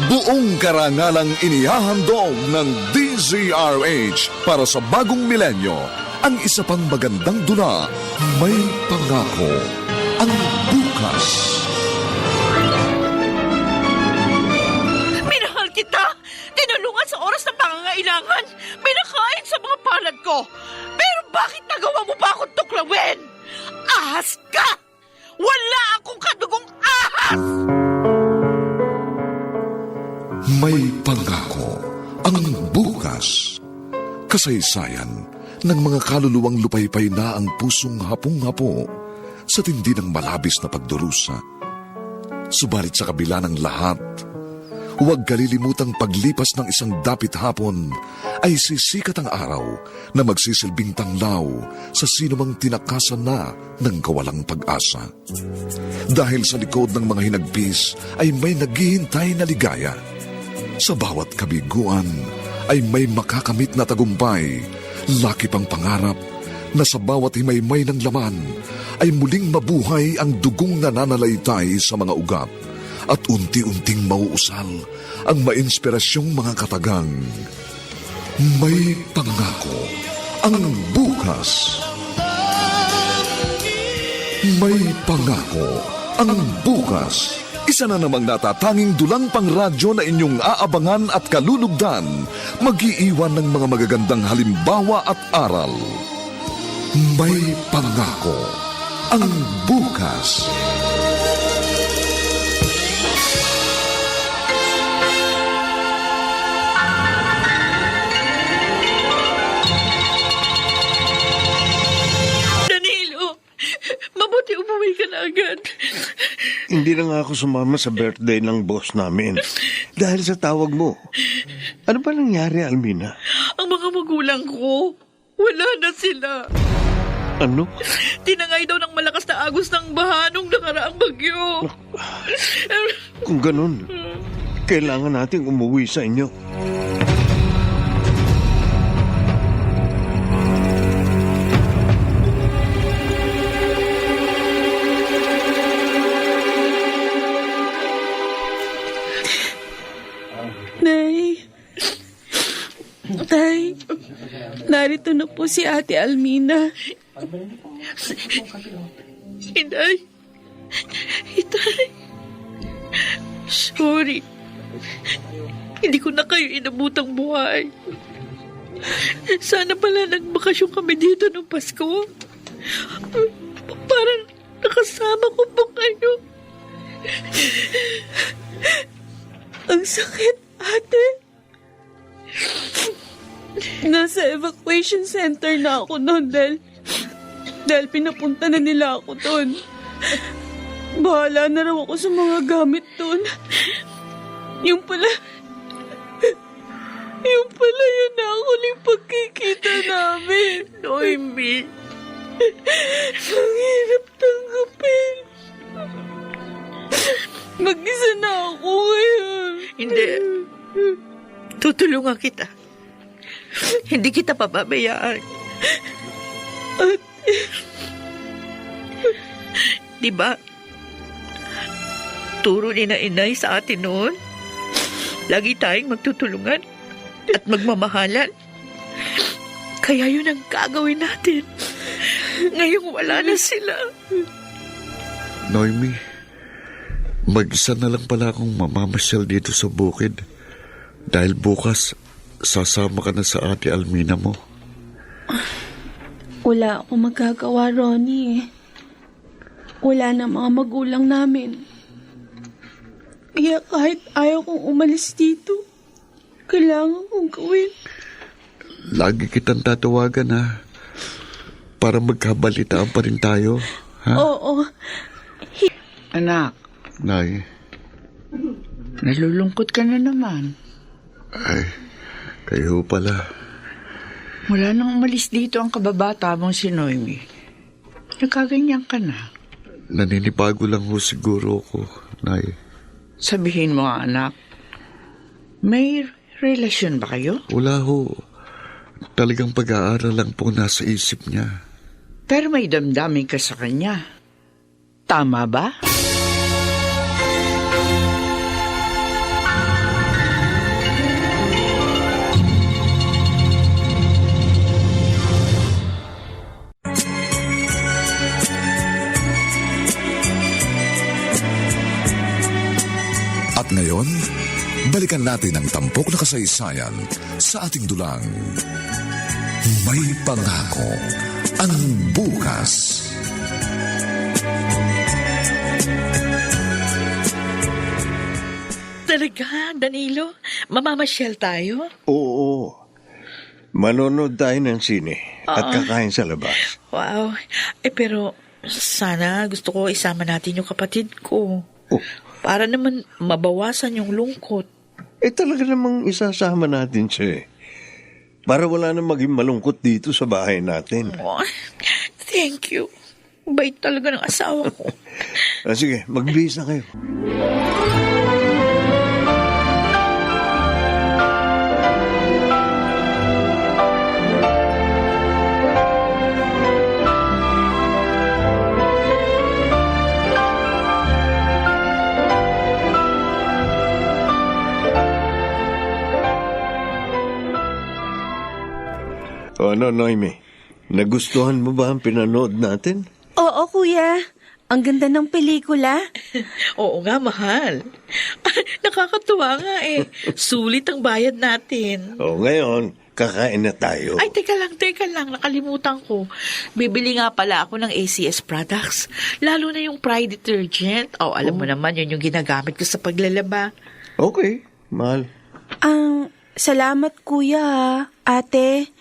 Buong karangalang inihahandog ng DZRH para sa bagong milenyo. Ang isa pang magandang dula, may pangako ang bukas. Minahal kita! Tinulungan sa oras ng pangangailangan! Pinakain sa mga palad ko! Pero bakit nagawa mo pa akong tuklawin? Ahas ka! Wala akong kadugong ahas! May pangako ang bukas. Kasaysayan ng mga kaluluwang lupaypay na ang pusong hapong-hapo sa tindi ng malabis na pagdurusa. Subalit sa kabila ng lahat, huwag kalilimutang paglipas ng isang dapit hapon ay sisikat ang araw na magsisilbing tanglaw sa sinumang tinakasan na ng kawalang pag-asa. Dahil sa likod ng mga hinagpis ay may naghihintay na ligaya. Sa bawat kabiguan ay may makakamit na tagumpay, laki pang pangarap na sa bawat himaymay ng laman ay muling mabuhay ang dugong nananalaytay sa mga ugat at unti-unting mauusal ang mainspirasyong mga katagang. May pangako ang bukas. May pangako ang bukas. Isa na namang natatanging dulang pangradyo na inyong aabangan at kalulugdan, mag-iiwan ng mga magagandang halimbawa at aral. May pangako ang bukas. Danilo, mabuti umuwi ka na agad. Hindi na nga ako sumama sa birthday ng boss namin. Dahil sa tawag mo. Ano ba nangyari, Almina? Ang mga magulang ko, wala na sila. Ano? Tinangay daw ng malakas na agos ng baha nung nakaraang bagyo. Kung ganun, kailangan nating umuwi sa inyo. Tay, narito na po si Ate Almina. Inay. Itay. Sorry. Hindi ko na kayo inabutang buhay. Sana pala nagbakasyon kami dito ng Pasko. Parang nakasama ko pa kayo. Ang sakit, Ate. Nasa evacuation center na ako noon dahil pinapunta na nila ako doon. Bahala na raw ako sa mga gamit doon. Yung pala yun na ang huling pagkikita namin. Noemi. Ang hirap tanggapin. Mag-isa na ako ngayon. Hindi. Tutulungan kita. Hindi kita pababayaan. Diba? Turo ni na inay sa atin noon. Lagi tayong magtutulungan at magmamahalan. Kaya yun ang gagawin natin. Ngayong wala na sila. Noemi, mag-isa na lang pala akong mamamasyal dito sa bukid. Dahil bukas, sasama ka na sa Ate Almina mo. Wala akong magagawa, Ronnie. Wala na mga magulang namin. Kaya kahit ayaw kong umalis dito, kailangan kong gawin. Lagi kitang tatawagan, ha? Para magkabalitaan pa rin tayo, ha? Oo. Anak, Nay, nalulungkot ka na naman. ay, kayo pala. Wala nang umalis dito ang kababata mong si Noemi. Nagkaganyan ka na. Naninibago lang ho siguro ko, Nay. Sabihin mo, anak, may relasyon ba kayo? Wala ho. Talagang pag-aaral lang po nasa isip niya. Pero may damdamin ka sa kanya. Tama ba? balikan natin ang tampok na kasaysayan sa ating dulang. May pangako ang bukas. Talaga, Danilo? Mamamasyal tayo? Oo. Manonood tayo ng sine at kakain sa labas. Wow. Pero sana gusto ko isama natin yung kapatid ko. Oh, Para naman mabawasan yung lungkot. talaga namang isasama natin siya eh. Para wala na maging malungkot dito sa bahay natin. Oh, thank you. Bait talaga ng asawa ko. Sige, magbihis na kayo. O ano, Noemi? Nagustuhan mo ba ang pinanood natin? Oo, kuya. Ang ganda ng pelikula. Oo nga, mahal. Nakakatuwa nga eh. Sulit ang bayad natin. O ngayon, kakain na tayo. Ay, teka lang. Nakalimutan ko. Bibili nga pala ako ng ACS products. Lalo na yung Pride detergent. Alam mo naman, yun yung ginagamit ko sa paglalaba. Okay, mahal. Salamat, kuya, ate.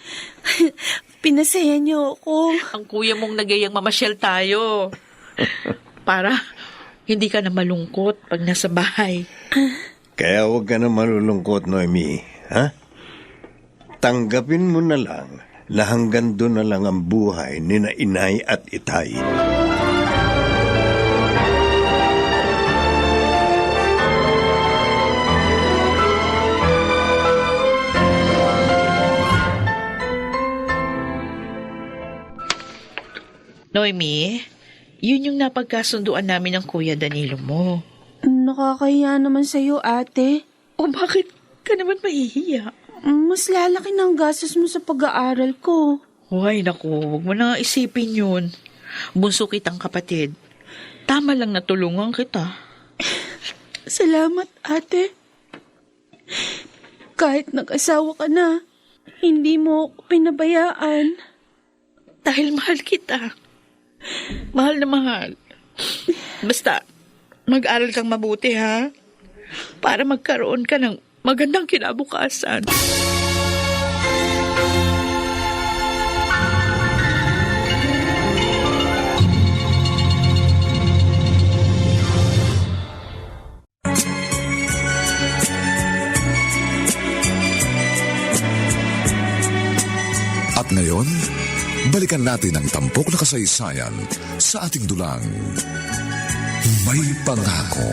Pinasaya niyo ako. Ang kuya mong nagayang mamasyal tayo. Para hindi ka na malungkot pag nasa bahay. Kaya huwag ka na malulungkot, Noemi. Ha? Tanggapin mo na lang na hanggang doon na lang ang buhay ni na Inay at Itay. Noemi, yun yung napagkasunduan namin ng kuya Danilo mo. Nakakahiya naman sa'yo, ate. O bakit ka naman mahihiya? Mas lalaki ng gastos mo sa pag-aaral ko. Huwag naku, huwag mo na isipin yun. Bunso kitang kapatid. Tama lang na tulungan kita. Salamat, ate. Kahit nag-asawa ka na, hindi mo ako pinabayaan. Dahil mahal kita. Mahal na mahal. Basta, mag-aral kang mabuti, ha? Para magkaroon ka ng magandang kinabukasan. At ngayon, balikan natin ang tampok na kasaysayan sa ating dulang. May pangako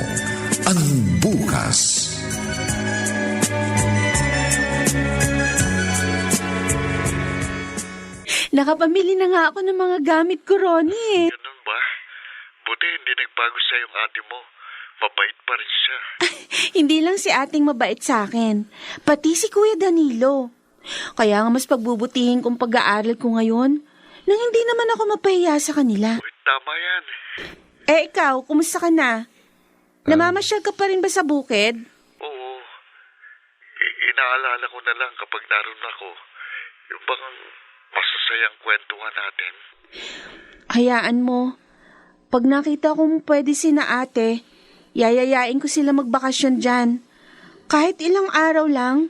ang bukas. Nakapamili na nga ako ng mga gamit ko, Ronnie. Ganun ba? Buti hindi nagbago sa yung ate mo. Mabait pa rin siya. Hindi lang si ating mabait sa akin, pati si Kuya Danilo. Kaya nga mas pagbubutihin kong pag-aaral ko ngayon nang hindi naman ako mapahiya sa kanila. Uy, tama yan. Ikaw, kumusta ka na? Namamasyal ka pa rin ba sa bukid? Oo. Inaalala ko na lang kapag naroon ako. Yung bang masasayang kwentuhan natin. Hayaan mo. Pag nakita kong pwede sina ate, yayayain ko sila magbakasyon dyan. Kahit ilang araw lang,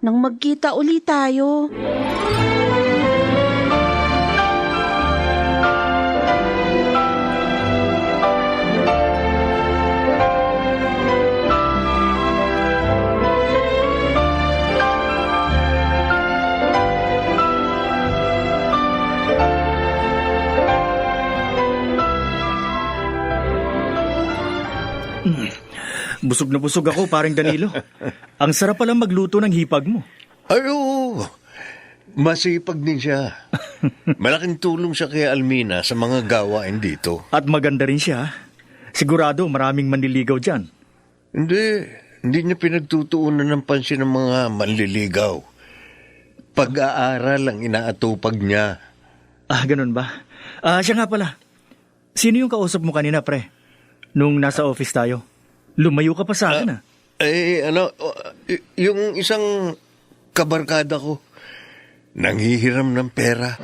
nang magkita ulit tayo. Busog na busog ako, paring Danilo. Ang sarap palang magluto ng hipag mo. Ay, oo. Masipag din siya. Malaking tulong siya kay Almina sa mga gawain dito. At maganda rin siya. Sigurado maraming manliligaw dyan. Hindi niya pinagtutuunan ng pansin ng mga manliligaw. Pag-aaral ang inaatupag niya. Ganun ba? Siya nga pala. Sino yung kausap mo kanina, pre? Nung nasa office tayo. Lumayo ka pa sa akin, Yung isang kabarkada ko, nanghihiram ng pera.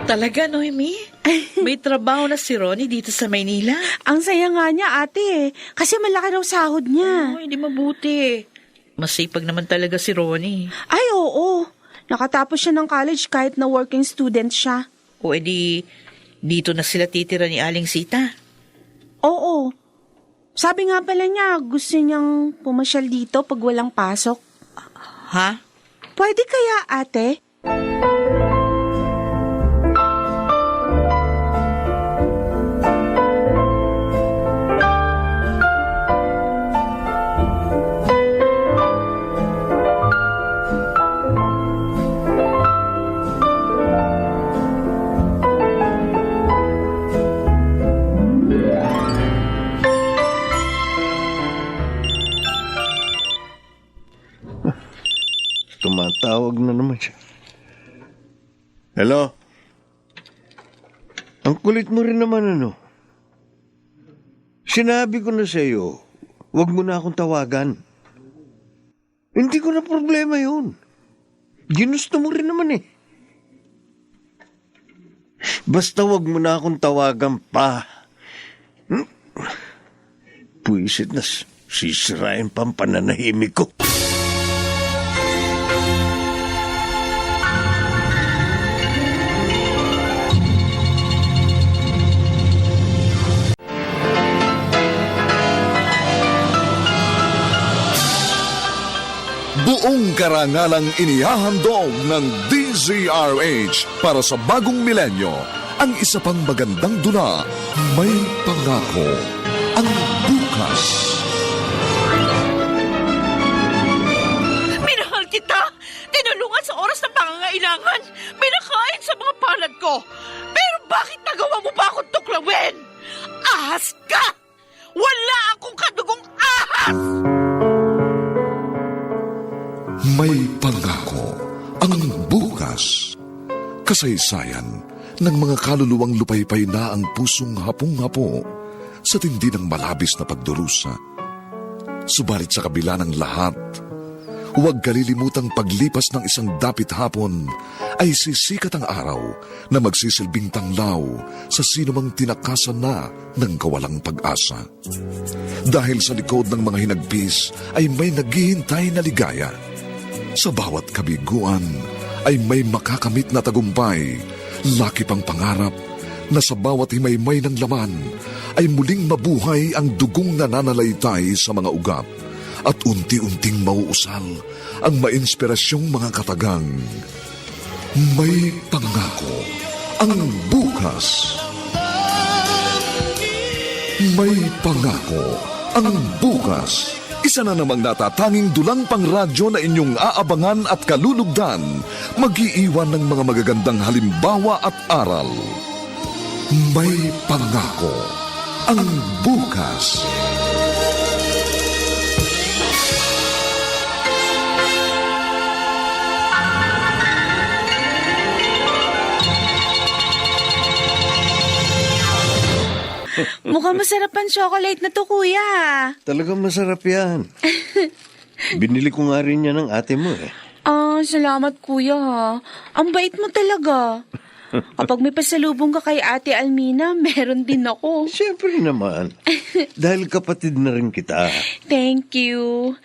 Talaga, Noemi? May trabaho na si Ronnie dito sa Maynila? Ang saya nga niya, ate. Kasi malaki raw sahod niya. Oh, hindi mabuti. Masipag naman talaga si Ronnie. Ay, oo. Nakatapos siya ng college kahit na working student siya. O edi, dito na sila titira ni Aling Sita. Oo. Sabi nga pala niya, gusto niyang pumasyal dito pag walang pasok. Ha? Pwede kaya, ate? Tumatawag na naman siya. Hello? Ang kulit mo rin naman, ano? Sinabi ko na sa iyo, huwag mo na akong tawagan. Hindi ko na problema yun. Ginusto mo rin naman eh. Basta huwag mo na akong tawagan pa. Puisit na sisirain pa ang pananahimik ko. Buong karangalang inihahandog ng DZRH para sa bagong milenyo, ang isa pang magandang dula, May Pangako, ang bukas. Minahal kita! Tinulungan sa oras ng pangangailangan! Pinakain sa mga palad ko! Pero bakit nagawa mo ba akong tuklawin? Ahas ka! Wala akong kadugong ahas! May Pangako, ang bukas. Kasaysayan ng mga kaluluwang lupaypay na ang pusong hapong-hapo sa tindi ng malabis na pagdurusa. Subalit sa kabila ng lahat, huwag kalilimutang paglipas ng isang dapit hapon ay sisikat ang araw na magsisilbing tanglaw sa sinumang tinakasan na ng kawalang pag-asa. Dahil sa likod ng mga hinagpis ay may naghihintay na ligaya. Sa bawat kabiguan ay may makakamit na tagumpay, laki pang pangarap na sa bawat himaymay ng laman ay muling mabuhay ang dugong nananalaytay sa mga ugat at unti-unting mauusal ang mainspirasyong mga katagang. May Pangako, ang bukas. May Pangako, ang bukas. Isa na namang natatanging dulang pangradyo na inyong aabangan at kalulugdan, mag-iiwan ng mga magagandang halimbawa at aral. May Pangako, ang bukas. Mukhang masarap ang chocolate na to, kuya. Talagang masarap yan. Binili ko nga rin yan ng ate mo eh. Salamat, kuya, ha. Ang bait mo talaga. Kapag may pasalubong ka kay Ate Almina, meron din ako. Siyempre naman. Dahil kapatid na rin kita. Thank you.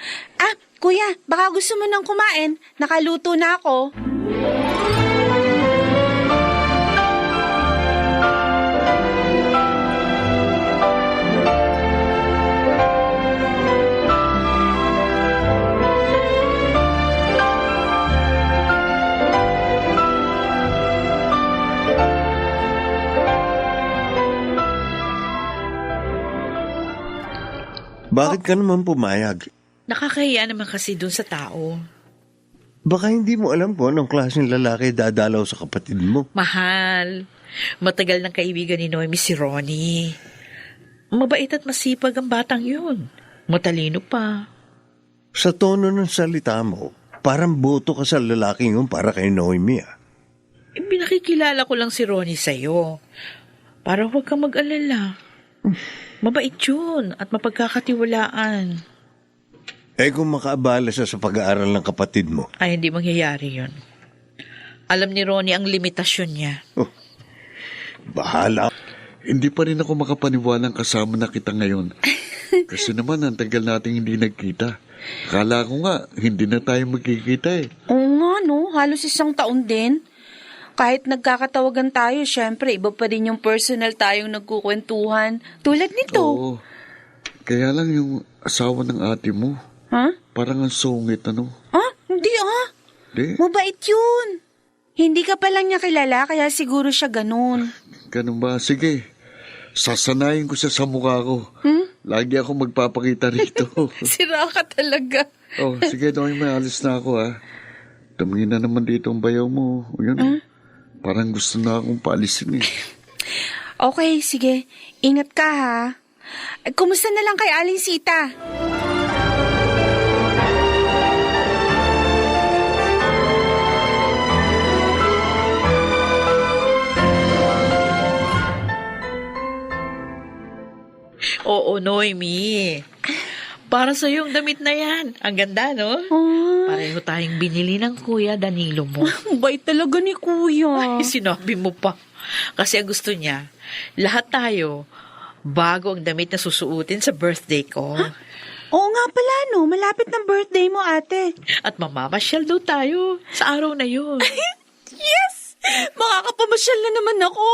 Kuya, baka gusto mo nang kumain. Nakaluto na ako. Bakit ka naman pumayag? Nakakahiya naman kasi dun sa tao. Baka hindi mo alam kung anong klaseng lalaki dadalaw sa kapatid mo. Mahal, matagal ng kaibigan ni Noemi si Ronnie. Mabait at masipag ang batang yun. Matalino pa. Sa tono ng salita mo, parang boto ka sa lalaking yun para kay Noemi. Pinakikilala ko lang si Ronnie sa'yo. Para huwag kang mag-alala. Mabait yun at mapagkakatiwalaan. Kung makaabala siya sa pag-aaral ng kapatid mo. Ay, hindi mangyayari yun. Alam ni Ronnie ang limitasyon niya. Bahala. Hindi pa rin ako makapaniwalang kasama na kita ngayon. Kasi naman, ang tagal nating hindi nagkita. Akala ko nga, hindi na tayo magkikita eh. Oo nga, no? Halos 1 taon din. Kahit nagkakatawagan tayo, syempre, iba pa rin yung personal tayong nagkukwentuhan. Tulad nito. Oo. Kaya lang yung asawa ng ate mo. Ha? Parang ang sungit, ano? Hindi Di? Mabait yun. Hindi ka pa lang niya kilala, kaya siguro siya ganun. Ganun ba? Sige. Sasanayin ko siya sa mukha ko. Lagi ako magpapakita rito. Sira ka talaga. Sige, Noy, may alis na ako, ha. Tumingin na naman dito ang bayaw mo. Yun, parang gusto na akong paalisin, eh. Okay, sige. Ingat ka, ha. Kumusta na lang kay Aling Sita? Oo, Noemi. Para sa yung damit na yan. Ang ganda, no? Pareho tayong binili ng Kuya Danilo mo. Bait talaga ni Kuya. Ay, sinabi mo pa. Kasi ang gusto niya, lahat tayo, bago ang damit na susuotin sa birthday ko. Oo nga pala, no? Malapit ng birthday mo, ate. At mamamasyal daw tayo sa araw na yun. Yes! Makakapamasyal na naman ako.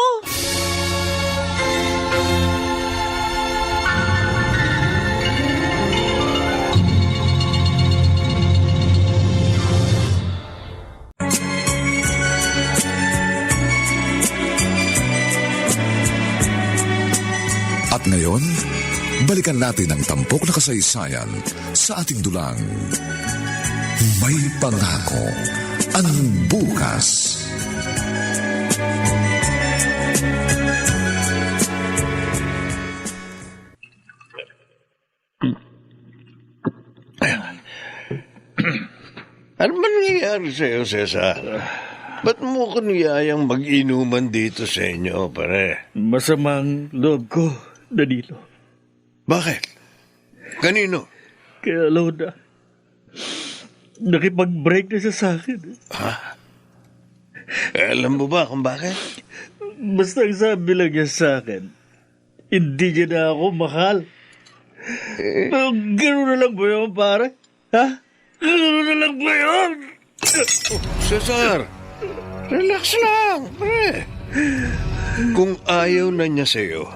At ngayon, balikan natin ang tampok na kasaysayan sa ating dulang. May pangako ang bukas. Ano ba nangyayari sa'yo, Cesar? Ba't mo ko niyayang mag-inuman dito sa inyo, pare? Masamang loob ko, Danilo. Bakit? Kanino? Kaya Loda, nakipag-break na siya sa akin. Alam mo ba kung bakit? Basta ang sabi lang niya sa akin, hindi niya na ako mahal. Gano'n na lang ba yun, pare? Ha? Gano'n na lang ba yun? Cesar, relax lang, pare. Kung ayaw na niya sa'yo,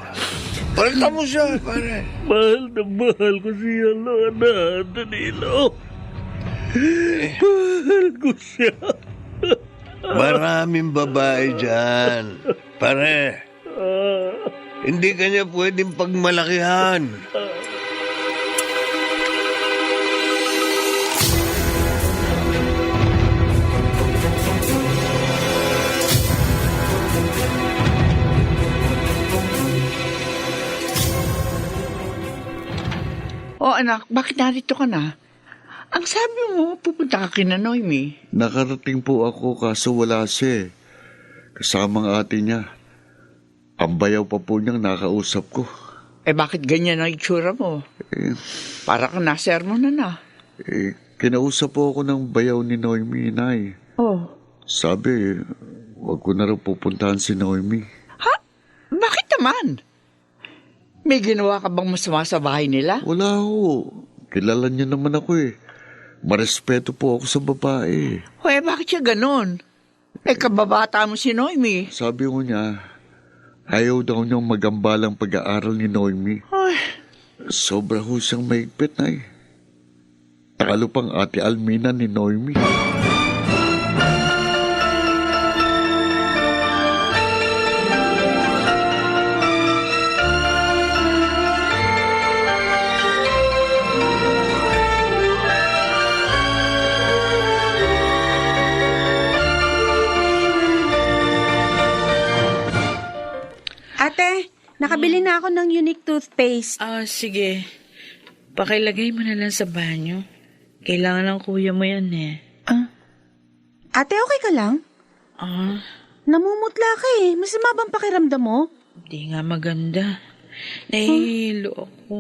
palitan mo siya, pare. Mahal na mahal ko siya, Loda, Danilo. Mahal ko siya. Maraming babae dyan, pare. Hindi ka niya pwedeng pagmalakihan. Anak, bakit narito ka na? Ang sabi mo, pupunta ka kina Noemi. Nakarating po ako kaso wala siya eh. Kasama ang ate niya. Ang bayaw pa po niyang nakausap ko. Bakit ganyan ang itsura mo? Para ka nasermo na. Kinausap po ako ng bayaw ni Noemi, Nay. Sabi, wag ko na rin pupuntahan si Noemi. Ha? Bakit naman? May ginawa ka bang masama sa bahay nila? Wala ho. Kilala niya naman ako eh. Marespeto po ako sa babae. Bakit siya ganun? Kababata mo si Noemi. Sabi ko niya, ayaw daw niyang magambalang pag-aaral ni Noemi. Sobra ho siyang maigpit, Nay. Takalo pang ate Almina ni Noemi. nakabili na ako ng unique toothpaste. Sige. Pakilagay mo na lang sa banyo. Kailangan ng kuya mo yan eh. Ate, okay ka lang? Namumutla ka eh. Masama bang pakiramdam mo? Hindi nga maganda. Nahihilo ako.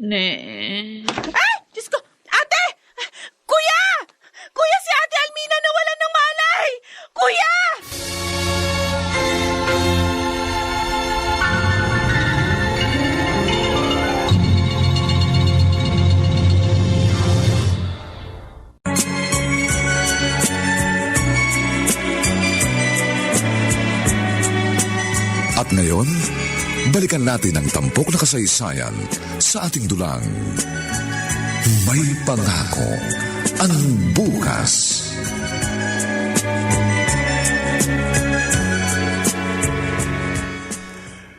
Ay! Diyos ko! Ate! Kuya! Kuya, si Ate Almina nawalan ng malay! Kuya! At ngayon, balikan natin ang tampok na kasaysayan sa ating dulang. May pangako ang bukas.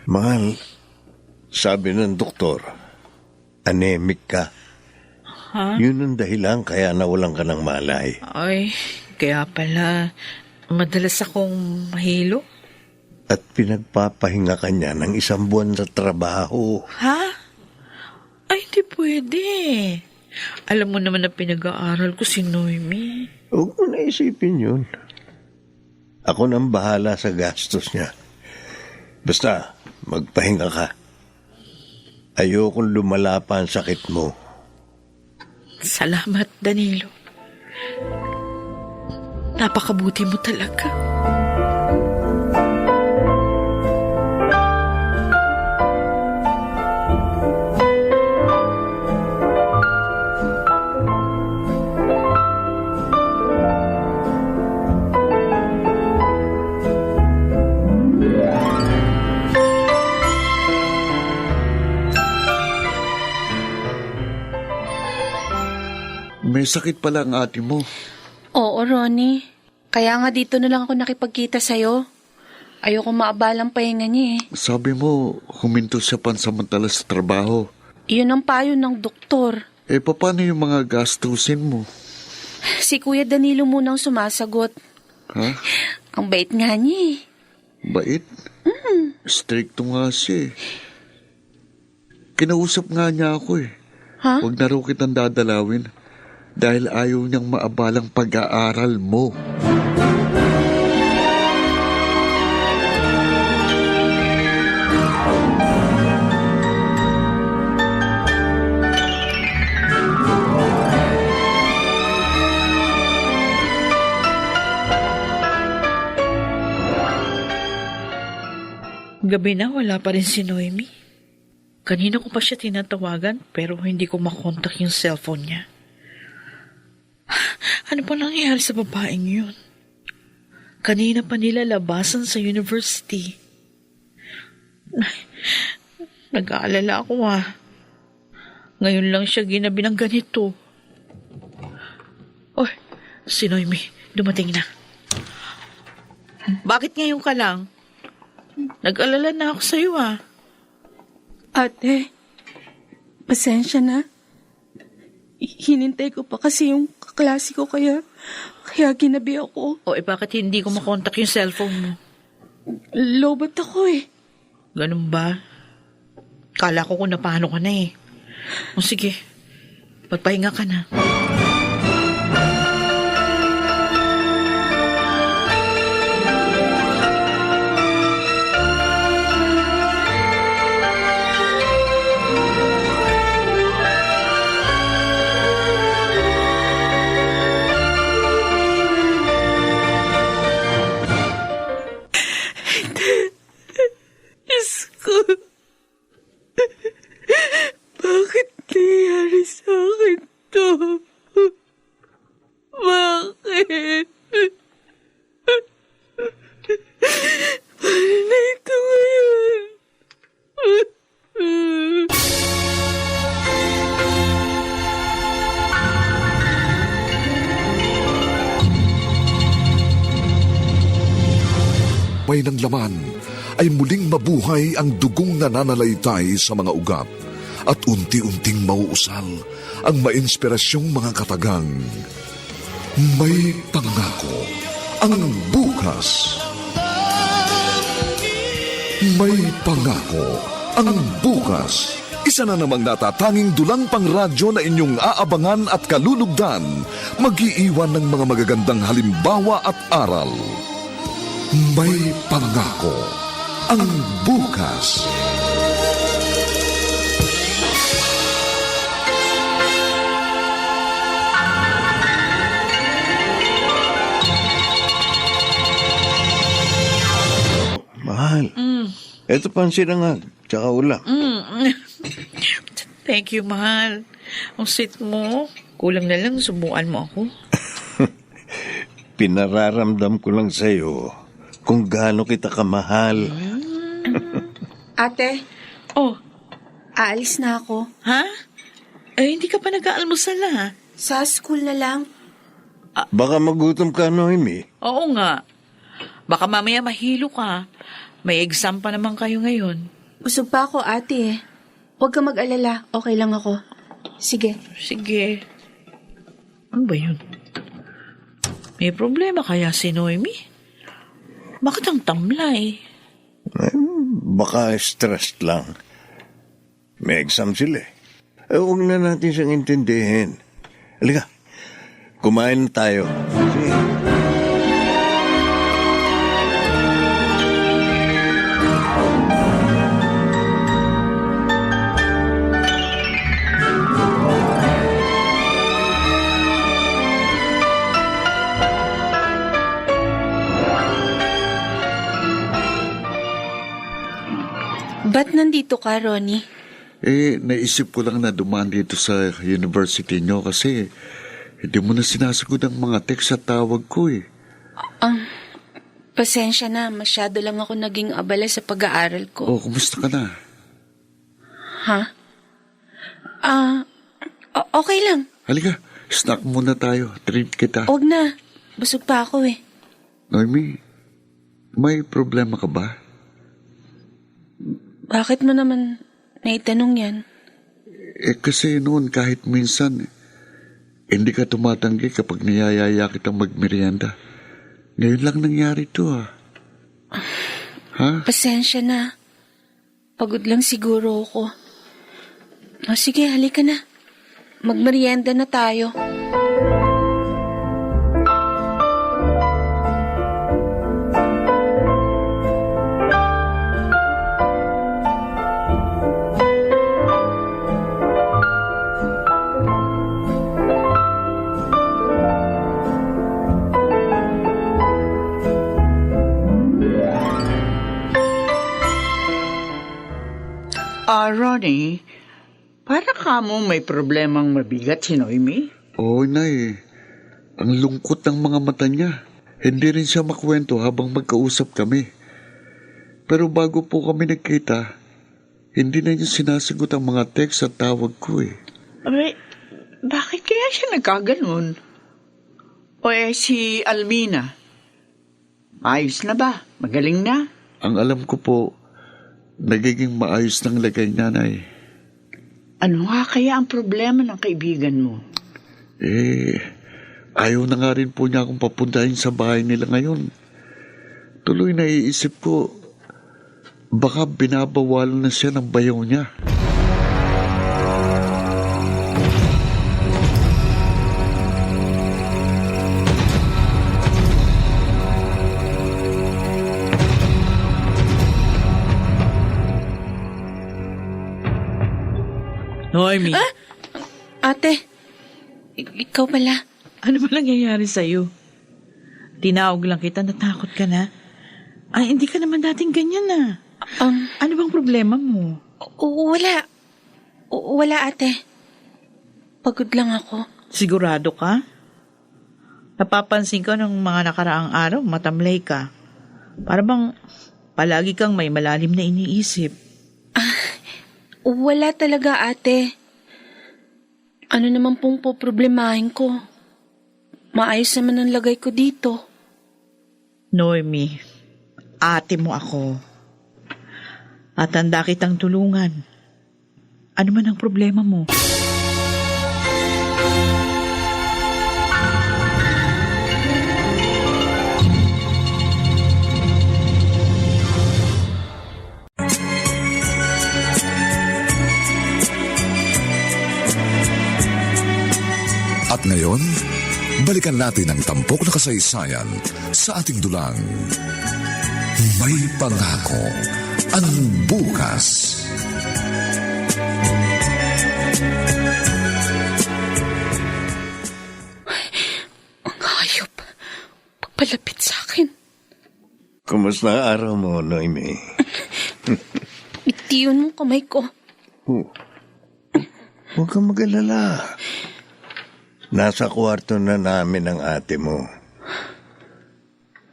Mahal, sabi ng doktor, anemic ka. Yun ang dahilan kaya nawalan ka ng malay. Ay, kaya pala madalas akong mahilo. At pinagpapahinga ka niya ng 1 buwan sa trabaho. Ha? Ay, hindi pwede. Alam mo naman na pinag-aaral ko si Noemi. Huwag mo na isipin yun. Ako nang bahala sa gastos niya. Basta, magpahinga ka. Ayokong lumala pa ang sakit mo. Salamat, Danilo. Napakabuti mo talaga. May sakit pala ang ate mo. Oo, Ronnie. Kaya nga dito na lang ako nakipagkita sa'yo. Ayoko maabalang pahinga niya eh. Sabi mo, huminto siya pansamantala sa trabaho. Iyon ang payo ng doktor. Paano yung mga gastusin mo? Si Kuya Danilo munang sumasagot. Ha? Ang bait nga niya eh. Bait? Stricto nga siya eh. Kinausap nga niya ako eh. Ha? Huwag na raw kitang dadalawin dahil ayaw niyang maabalang pag-aaral mo. Gabi na, wala pa rin si Noemi. Kanina ko pa siya tinatawagan pero hindi ko makontak yung cellphone niya. Ano pa nangyayari sa babaeng yun? Kanina pa nila labasan sa university. Nag-aalala ako Ngayon lang siya ginabi ng ganito. Oh, si Noemi, dumating na. Bakit ngayon ka lang? Nag-alala na ako sa'yo Ate, pasensya na. Hinintay ko pa kasi yung kaklase ko kaya ginabi ako. Bakit hindi ko makontak yung cellphone mo? Lobat ako eh. Ganun ba? Kala ko kung napano ka na eh. Sige, magpahinga ka na. Diyos ko. Bakit nangyayari sa akin to? Bakit? Paano na ito ngayon? May ng laman ay muling mabuhay ang dugong nananalaytay sa mga ugat at unti-unting mauusal ang mainspirasyong mga katagang. May pangako ang bukas. May pangako ang bukas. Isa na namang natatanging dulang pang radyo na inyong aabangan at kalulugdan. Mag-iiwan ng mga magagandang halimbawa at aral. May pangako ang bukas. Mahal. Ito pa ang sinangag, tsaka ulam. Thank you, mahal. Ang sweet mo. Kulang na lang, subukan mo ako. Pinararamdam ko lang sa'yo kung gaano kita kamahal. Ate, Oh, aalis na ako. ha? Eh, hindi ka pa nag-aalmusal ha? Sa school na lang. Baka magutom ka, Noemi. Oo nga. Baka mamaya mahilo ka. May exam pa naman kayo ngayon. Busog pa ako, ate. Huwag ka mag-alala. Okay lang ako. Sige. Sige. Ano ba yun? May problema kaya si Noemi? Bakit ang tamlay? Baka stressed lang. May exam sila eh. Huwag na natin siyang intindihin. Halika, kumain na tayo. Sige. Ba't nandito ka, Ronnie? Naisip ko lang na dumaan dito sa university nyo kasi hindi mo na sinasagot ang mga text at tawag ko eh. Pasensya na. Masyado lang ako naging abala sa pag-aaral ko. Oh, kumusta ka na? Ha? Okay lang. Halika, snack muna tayo. Treat kita. Huwag na. Busog pa ako eh. Noemi, may problema ka ba? Bakit mo naman naitanong yan? Kasi noon kahit minsan, hindi ka tumatanggi kapag niyayaya kitang magmerienda. Ngayon lang nangyari ito Ha? Pasensya na. Pagod lang siguro ako. Sige, halika na. Magmerienda na tayo. Ronnie, para ka mo may problemang mabigat si Noemi? Oo, Nay. Ang lungkot ng mga mata niya. Hindi rin siya makwento habang magkausap kami. Pero bago po kami nagkita, hindi na niya sinasagot ang mga text at tawag ko eh. Abay, bakit kaya siya nagkaganon? O si Almina? Ayos na ba? Magaling na? Ang alam ko po, nagiging maayos ng lagay niya, Nay. Ano nga kaya ang problema ng kaibigan mo? Ayaw na nga rin po niya akong papuntahin sa bahay nila ngayon. Tuloy naiisip ko, baka binabawalan na siya ng bayaw niya. Noemi, Ate, ikaw pala. ano ba nangyayari sa'yo? Tinawag lang kita, natakot ka na. Ay, hindi ka naman dating ganyan na. Ano bang problema mo? Wala. Wala, ate. Pagod lang ako. Sigurado ka? Napapansin ko ng mga nakaraang araw, matamlay ka. Para bang palagi kang may malalim na iniisip. Wala talaga, ate. Ano naman pong poproblemahin ko? Maayos naman ang lagay ko dito. Noemi, ate mo ako. At handa kitang tulungan. Ano man ang problema mo? At ngayon, balikan natin ang tampok na kasaysayan sa ating dulang. May pangako ang bukas. Ang hayop. Pagpalapit sa akin. Kumusta ang araw mo, Noemi? Itiyon mo kamay ko. Huwag kang mag-alala. Nasa kwarto na namin ang ate mo.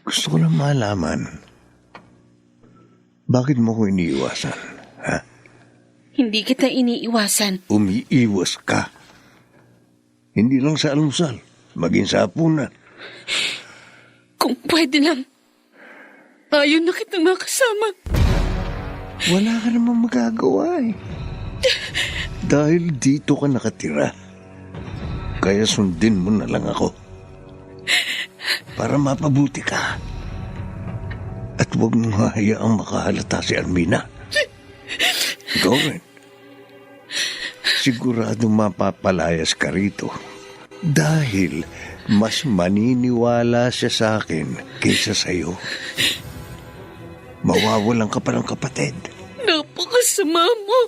Gusto ko lang malaman. Bakit mo ko iniiwasan? Ha? Hindi kita iniiwasan. Umiiwas ka. Hindi lang sa almusal, maging sa hapunan. Kung pwede lang. Ayaw na kitang makasama. Wala ka namang magagawa eh. Dahil dito ka nakatira. Kaya sundin mo na lang ako. Para mapabuti ka. At huwag mong hahayaang makahalata si Armina. Ikaw rin. Siguradong mapapalayas ka rito. Dahil mas maniniwala siya sa akin kaysa sa'yo. Mawawalan ka pa ng kapatid. Napakasama mo.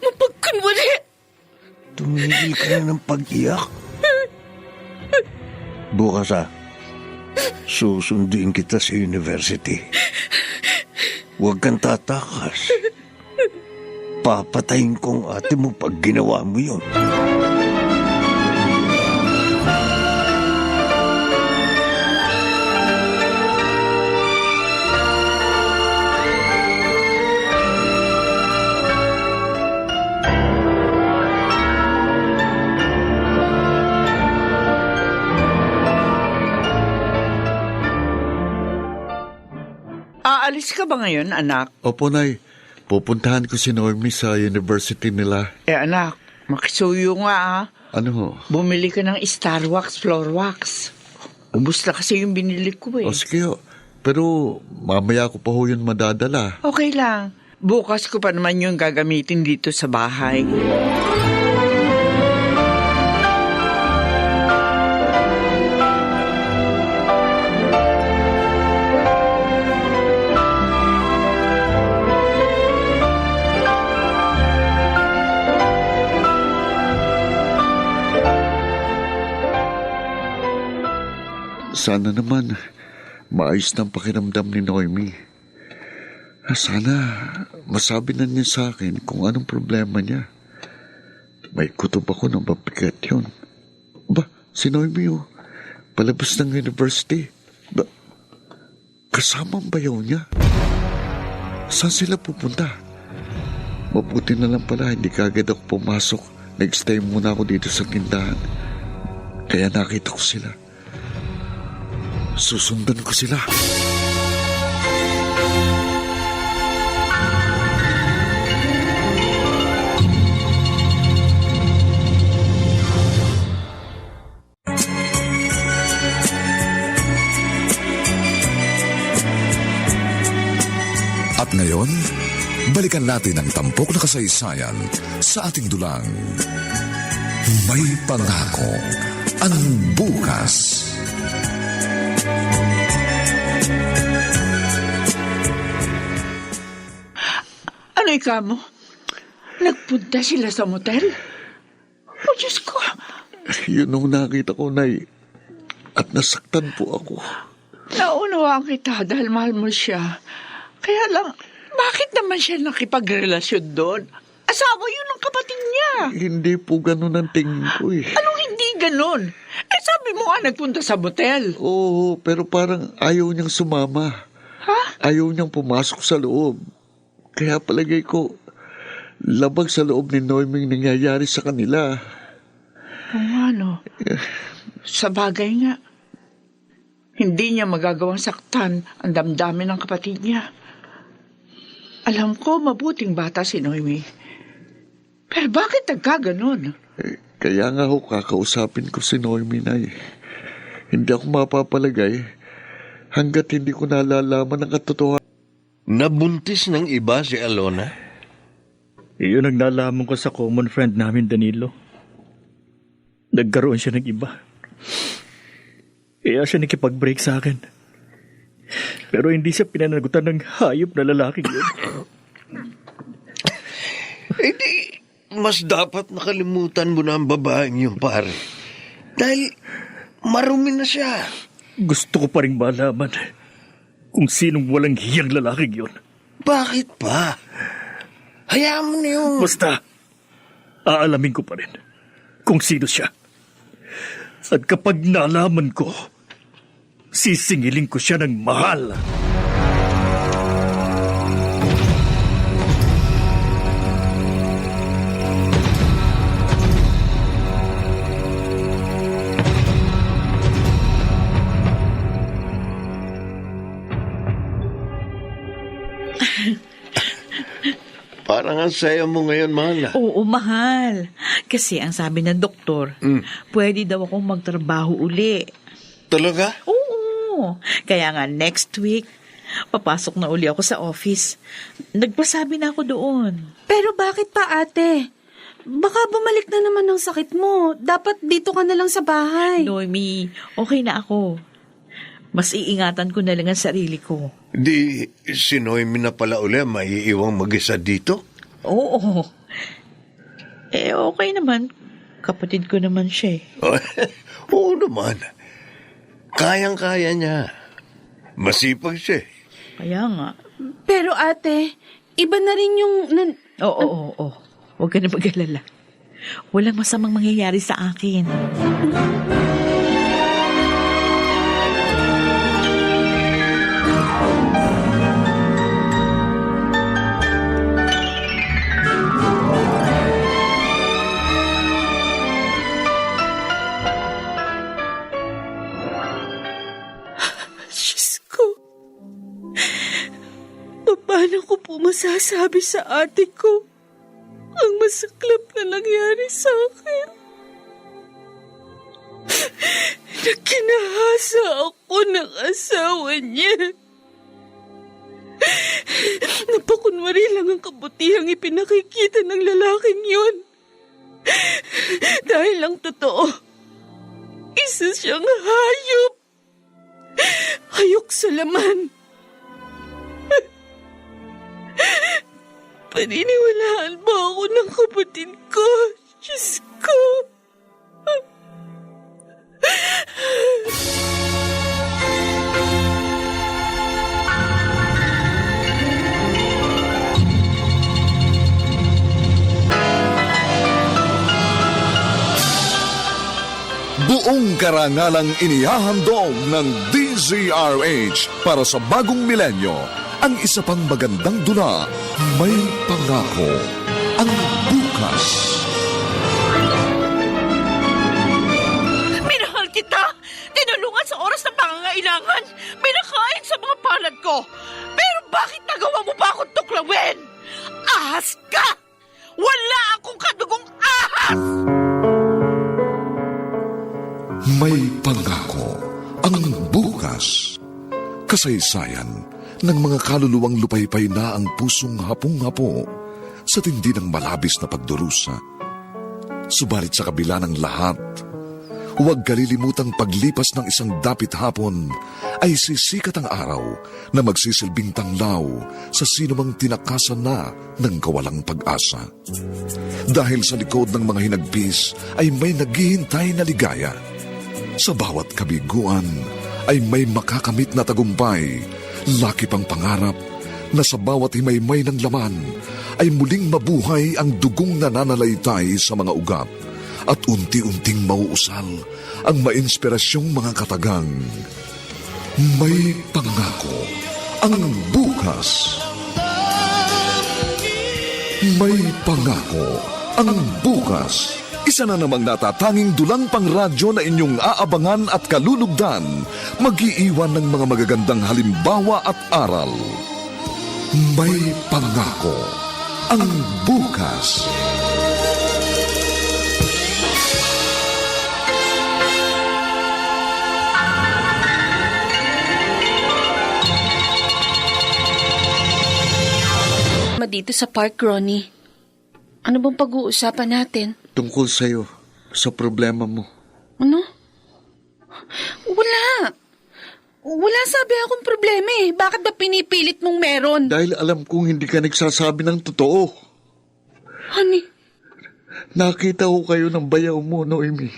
Mapagkunwari. Tumigil ka na ng pag-iyak. Bukas susunduin kita sa university. Huwag kang tatakas. Papatayin kong ate mo pag ginawa mo yun. Aalis ka ba ngayon, anak? Opo, Nay. Pupuntahan ko si Noemi sa university nila. Anak, makisuyo nga ah. Ano ho? Bumili ka ng Star Wax, Floor Wax. Ubus na kasi yung binili ko eh. O sige ho. Pero mamaya ko pa ho yun madadala. Okay lang. Bukas ko pa naman yung gagamitin dito sa bahay. Sana naman maayos ng pakiramdam ni Noemi. Sana masabi na niya sa akin kung anong problema niya. May kutob ako ng mabigat yun. Ba, si Noemi palabas ng university. Ba, kasama ang bayaw niya. Saan sila pupunta? Mabuti na lang pala hindi kagad ako pumasok. Nag-stay muna ako dito sa tindahan. Kaya nakita ko sila. Susundan ko sila. At ngayon, balikan natin ang tampok na kasaysayan sa ating dulang. May pangako ang bukas. Ano ikaw mo? Nagpunta sila sa motel? Oh, Diyos ko. Yun ang nakita ko, Nay. At nasaktan po ako. Naunawaan kita dahil mahal mo siya. Kaya lang, bakit naman siya nakipagrelasyon doon? Asawa yun ng kapatid niya. Hindi po ganun ang tingin ko eh. Anong hindi ganun? Sabi mo nga nagpunta sa motel. Oo, pero parang ayaw niyang sumama. Ha? Ayaw niyang pumasok sa loob. Kaya palagay ko, labag sa loob ni Noemi nangyayari sa kanila. Ano? Sa bagay nga. Hindi niya magagawang saktan ang damdamin ng kapatid niya. Alam ko, mabuting bata si Noemi. Pero bakit nagkaganon? Kaya nga ho, kakausapin ko si Noemi na eh. Hindi ako mapapalagay hanggat hindi ko nalalaman ang katotohanan. Nabuntis ng iba si Alona? Iyon ang nalaman ko sa common friend namin, Danilo. Nagkaroon siya ng iba. Kaya siya nakipag-break sa akin. Pero hindi siya pinanagutan ng hayop na lalaking yun. Eh di, mas dapat nakalimutan mo na ang babaeng yun, pare. Dahil marumi na siya. Gusto ko pa rin malaman kung sinong walang hiyang lalaking yun. Bakit pa? Hayaan mo na yun. Basta, aalamin ko pa rin kung sino siya. At kapag nalaman ko, sisingilin ko siya ng mahal. Parang ang saya mo ngayon, mahal. Oo, mahal. Kasi ang sabi ng doktor, pwede daw akong magtrabaho uli. Talaga? Oo. Kaya nga next week, papasok na uli ako sa office. Nagpasabi na ako doon. Pero bakit pa, ate? Baka bumalik na naman ang sakit mo. Dapat dito ka na lang sa bahay. Noemi, okay na ako. Mas iingatan ko na lang ang sarili ko. Di, si Noemi na pala uli maiiwang mag-isa dito? Oo. Eh, okay naman. Kapatid ko naman siya eh. Oo naman. Kayang-kaya niya. Masipag siya. Kaya nga. Pero ate, iba na rin yung... Oo. Huwag ka na mag-alala. Walang masamang mangyayari sa akin. Diyos ko. Paano ko po masasabi sa ate ko ang masaklap na nangyari sa akin? Nagkinahasa ako ng asawa niya. Napakunwari lang ang kabutihang ipinakikita ng lalaking yun. Dahil lang totoo, isa siyang hayop. Hayok sa laman. Paniniwalaan ba ako ng kapatid ko? Diyos ko. Buong karangalang inihahandog ng DZRH para sa bagong milenyo, ang isa pang magandang dula, May Pangako, ang bukas. Minahal kita! Tinulungan sa oras ng pangangailangan! Pinakain sa mga palad ko! Pero bakit nagawa mo pa akong tuklawin? Ahas ka! Wala akong kadugong ahas! May Pangako, ang bukas. Kasaysayan ng mga kaluluwang lupaypay na ang pusong hapong-hapo sa tindi ng malabis na pagdurusa. Subalit sa kabila ng lahat, huwag kalilimutang paglipas ng isang dapit hapon ay sisikat ang araw na magsisilbing tanglaw sa sinumang tinakasan na ng kawalang pag-asa. Dahil sa likod ng mga hinagpis ay may naghihintay na ligaya. Sa bawat kabiguan ay may makakamit na tagumpay, laki pang pangarap na sa bawat himaymay ng laman ay muling mabuhay ang dugong nananalaytay sa mga ugat at unti-unting mauusal ang mainspirasyong mga katagang. May Pangako, ang bukas. May Pangako, ang bukas. Isa na namang natatanging dulang pang radyo na inyong aabangan at kalulugdan, mag-iiwan ng mga magagandang halimbawa at aral. May Pangako, ang bukas. Dito sa park, Ronnie. Ano bang pag-uusapan natin? Tungkol sa'yo. sa problema mo. Ano? Wala. Wala sabi akong problema eh. Bakit ba pinipilit mong meron? Dahil alam kong hindi ka nagsasabi ng totoo. Honey, Nakita ko kayo ng bayaw mo, Noemi.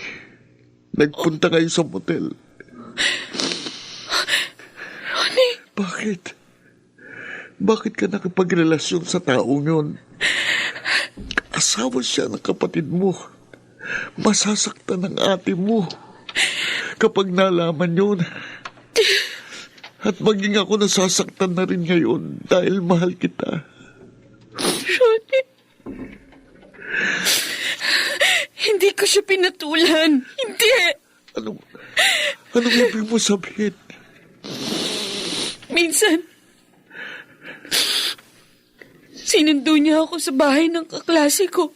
Nagpunta kayo sa motel. honey, Bakit? Bakit ka nakipagrelasyon sa taong yun? Asawa siya ng kapatid mo. Masasaktan ng ate mo. Kapag nalaman yun. At maging ako nasasaktan na rin ngayon dahil mahal kita. Ronnie. Hindi ko siya pinatulan. Hindi. Anong ibig mo sabihin? Minsan, sinundo niya ako sa bahay ng kaklase ko.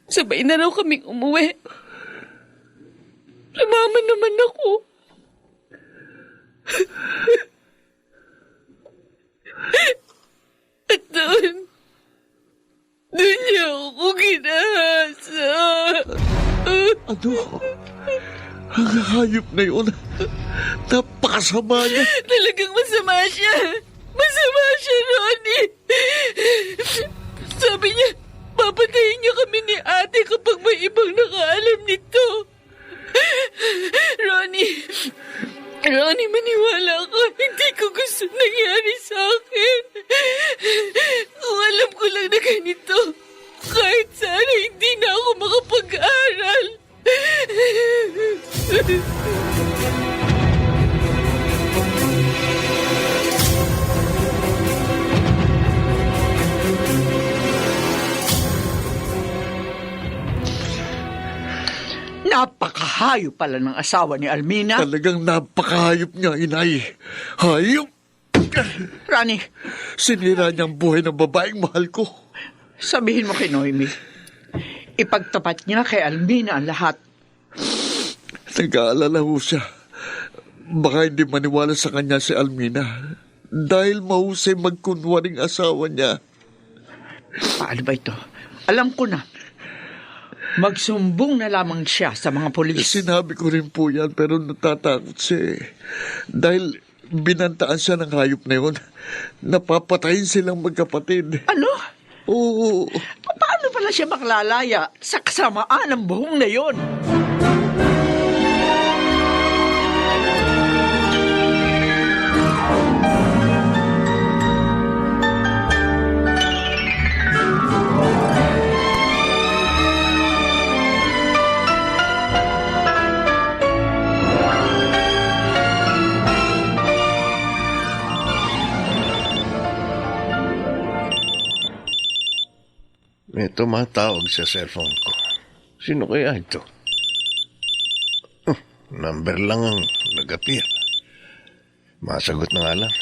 Sabay na raw kaming umuwi. Sumama naman ako. At doon niya ako ginahasa. Ano? Ang hayop na yun. Napakasama niya. Talagang masama siya. Masama siya, Ronnie. Sabi niya, papatayin niya kami ni ate kapag may ibang nakaalam nito. Ronnie, maniwala ka. Hindi ko gusto nangyari sa akin. Kung alam ko lang na ganito, kahit sana hindi na ako makapag-aral. Napakahayop pala ng asawa ni Almina. Talagang napakahayop niya, inay. Hayop! Rani, Sinira niya ang buhay ng babaeng mahal ko. sabihin mo kay Noemi, ipagtapat niya kay Almina ang lahat. Nag-aalala ho siya. Baka hindi maniwala sa kanya si Almina. Dahil mahusay magkunwaring asawa niya. Paano ba ito? Alam ko na. Magsumbong na lamang siya sa mga polis. Sinabi ko rin po yan pero natatakot siya eh. Dahil binantaan siya ng hayop na yun. Napapatayin silang magkapatid. Ano? Oo. Paano pala siya maklalaya sa kasamaan ng buhong na yon? May tumatawag sa cellphone ko. Sino kaya ito? Number lang ang nag-appear. Masagot na nga lang.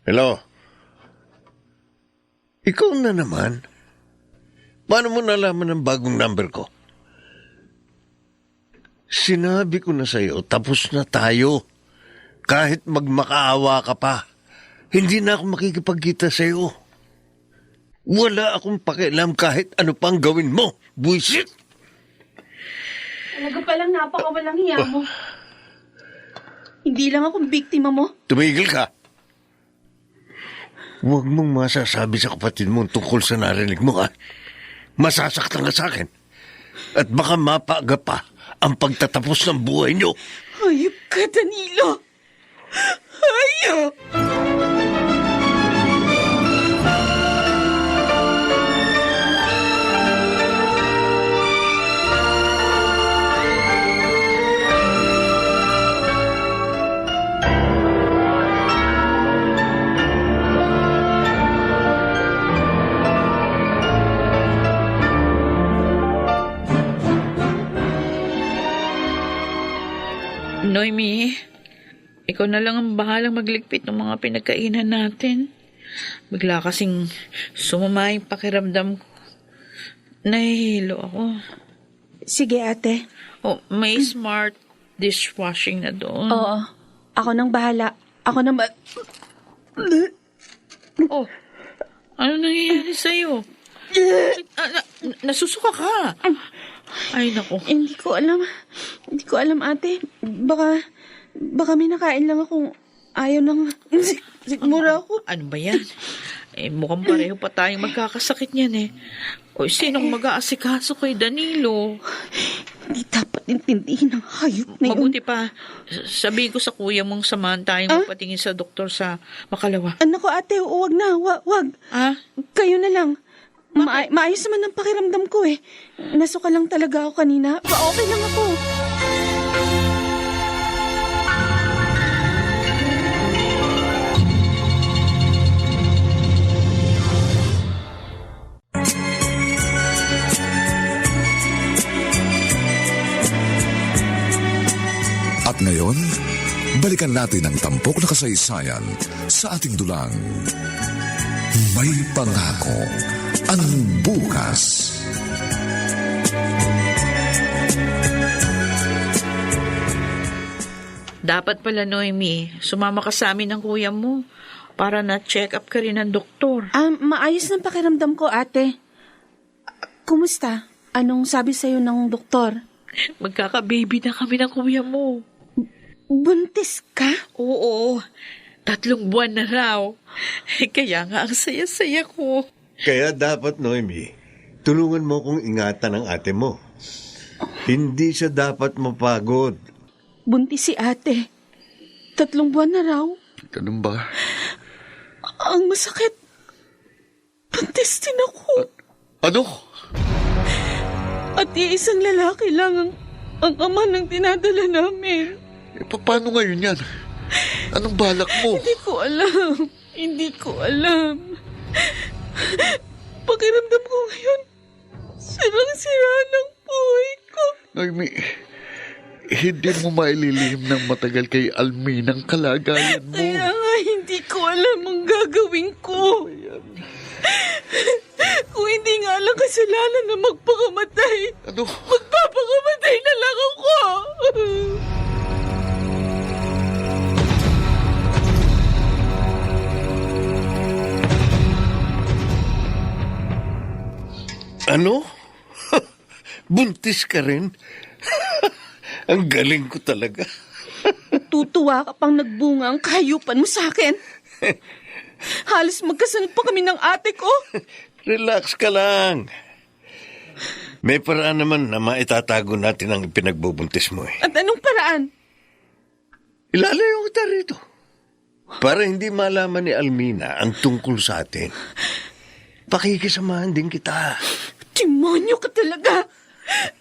Hello? Ikaw na naman? Paano mo nalaman ang bagong number ko? Sinabi ko na sa'yo, tapos na tayo. Kahit magmakaawa ka pa, hindi na ako makikipagkita sa'yo. Wala akong pakialam kahit ano pang gawin mo, buisit! Talaga palang napakawalang hiya mo. Hindi lang akong biktima mo. Tumigil ka! Huwag mong masasabi sa kapatid mo tungkol sa narinig mo, ha? Masasaktan ka sa akin. At baka mapaaga pa ang pagtatapos ng buhay niyo. Hayop ka, Danilo. Hayop! Noemi, ikaw na lang ang bahalang magligpit ng mga pinagkainan natin. Bigla kasing sumama yung pakiramdam ko. Nahihilo ako. Sige, ate. Oh, may smart dishwashing na doon. Oo. Ako nang bahala. Ako nang Oh, ano nangyayari sa'yo? Nasusuka ka. Ay, naku. Hindi ko alam. Hindi ko alam, ate. Baka may nakain lang akong ayaw ng sikmura ko. Ano ba yan? Mukhang pareho pa tayong magkakasakit niyan eh. O sinong mag-aasikaso kay Danilo? Hindi dapat intindihin ng hayop na yun. Mabuti pa, sabihin ko sa kuya mong samahan tayong magpatingin sa doktor sa Makalawa. Anak ko, ate, huwag na. Wag. Kayo na lang. Maayos naman ang pakiramdam ko eh. Nasuka lang talaga ako kanina. Okay lang ako. At ngayon, balikan natin ang tampok na kasaysayan sa ating dulang. May pangako ang bukas. Dapat pala, Noemi, sumama ka sa amin ng kuya mo para na-check up ka rin ng doktor. Maayos ng pakiramdam ko, ate. Kumusta? Anong sabi sa'yo ng doktor? Magkaka-baby na kami ng kuya mo. Buntis ka? Oo, 3 buwan na raw. Kaya nga ang saya-saya ko. Kaya dapat, Noemi, tulungan mo kong ingatan ang ate mo. Hindi siya dapat mapagod. Buntis si ate. 3 buwan na raw. Ganun ba? Ang masakit. Buntis din ako. Ano? At iisang lalaki lang ang ama ng tinadala namin. Paano ngayon yan? Anong balak mo? Hindi ko alam. Pakiramdam ko ngayon, sirang-sira ng buhay ko. Noemi, hindi mo maililihim ng matagal kay Almin ang kalagayan mo. Kaya nga, hindi ko alam ang gagawin ko. Kung hindi nga lang kasalanan na magpakamatay, Ano? magpapakamatay na lang ako. Ano? Buntis ka rin? Ang galing ko talaga. Tutuwa ka pang nagbunga ang kahayupan mo sa akin. Halos magkasunod pa kami ng ate ko. Relax ka lang. May paraan naman na maitatago natin ang pinagbubuntis mo eh. At anong paraan? Ilalayo kita rito. Para hindi malaman ni Almina ang tungkol sa atin. Pakikisamahan din kita. Demonyo ka talaga.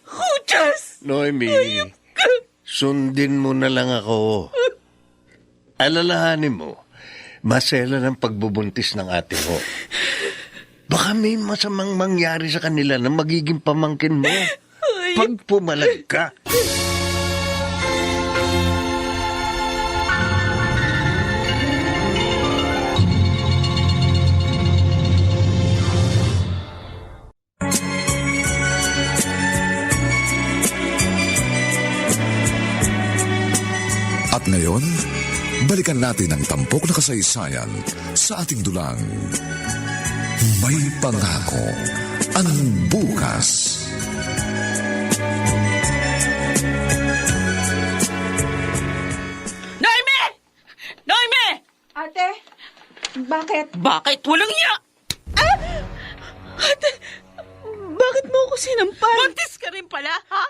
Hudas! Noemi, sundin mo na lang ako. Alalahanin mo, masela ng pagbubuntis ng ate mo. Baka may masamang mangyari sa kanila na magiging pamangkin mo. Pag pumalag ka. At ngayon, balikan natin ang tampok na kasaysayan sa ating dulang. May pangako ang bukas. Noemi! Noemi! Ate, bakit? Bakit? Walang iya! Ate, bakit mo ako sinampal? Buntis ka rin pala, ha?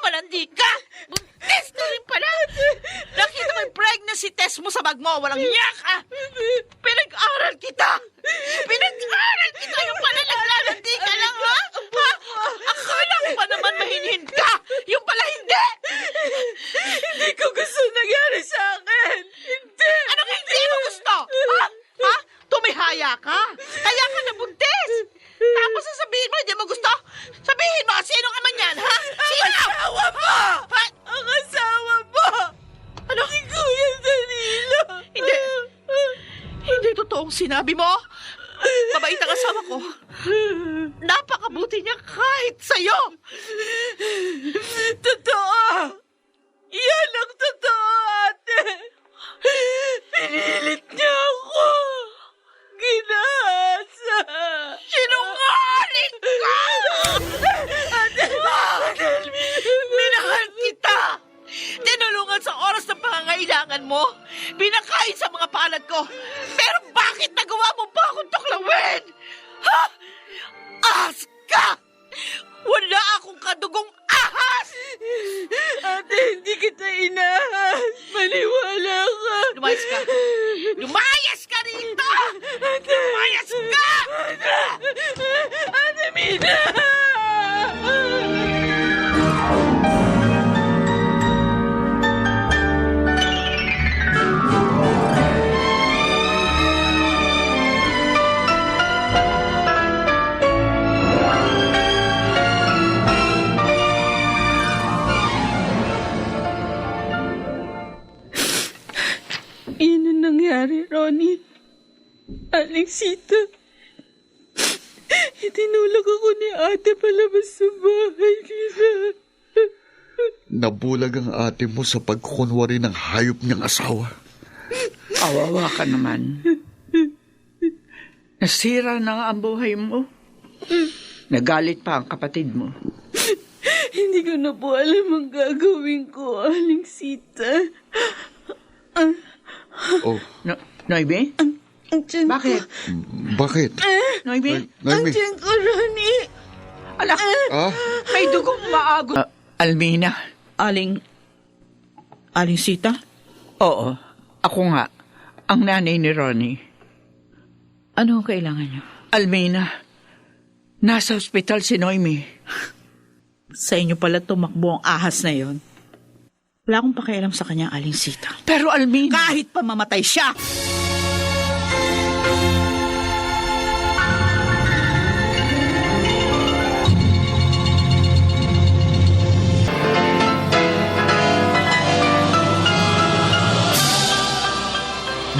Malandi ka! Buntis ka rin pala! Nakita mo yung pregnancy test mo sa bag mo, walang iya ka! Pinag-aral kita! Pinag-aral kita! Yung pala naglalandi ka lang, ha? Akala ko pa naman mahinhin ka! Yung pala hindi! Hindi ko gusto nangyari sa akin. Hindi! Anong hindi mo gusto? Ha? Tumihaya ka? Kaya ka nabuntis! Tapos sasabihin mo, hindi mo gusto? Sabihin mo, sinong ama niyan, ha? Sino? Ang asawa mo! Ha? Ang asawa mo! Ano? Si Kuya Danilo! Hindi. Hindi totoong sinabi mo. Mabait ang asawa ko. Napakabuti niya kahit sa'yo. Totoo! Yan ang totoo, ate! Pinilit niya ako! Ginasa! Sinungaling binakain sa mga palad ko. Pero bakit nagawa mo pa akong tuklawin? Ha? Ahas ka! Wala akong kadugong ahas! Ate, hindi kita inahas. Maniwala ka. Lumayas ka! Lumayas ka rito! Lumayas ka! Ate Mina! Yan ang nangyari, Ronnie. Alexita. Itinulak ako ni ate palabas sa bahay nila. Nabulag ang ate mo sa pagkukunwari ng hayop niyang asawa. Kawawa ka naman. Nasira na nga ang buhay mo. Nagalit pa ang kapatid mo. Hindi ko na po alam ang gagawin ko, Alexita. Oh, Noemi? Ang tiyan ko. Bakit? bakit? Noemi? Ang Noemi, tiyan ko, Ronnie. Alak, ah? may dugong maagot. Almina? Aling Sita? Oo, ako nga. Ang nanay ni Ronnie. Ano ang kailangan niyo? Almina, nasa ospital si Noemi. Sa inyo pala tumakbo ang ahas na yon. Wala akong pakialam sa kanya, Aling Sita. Pero Almina... Kahit pa mamatay siya!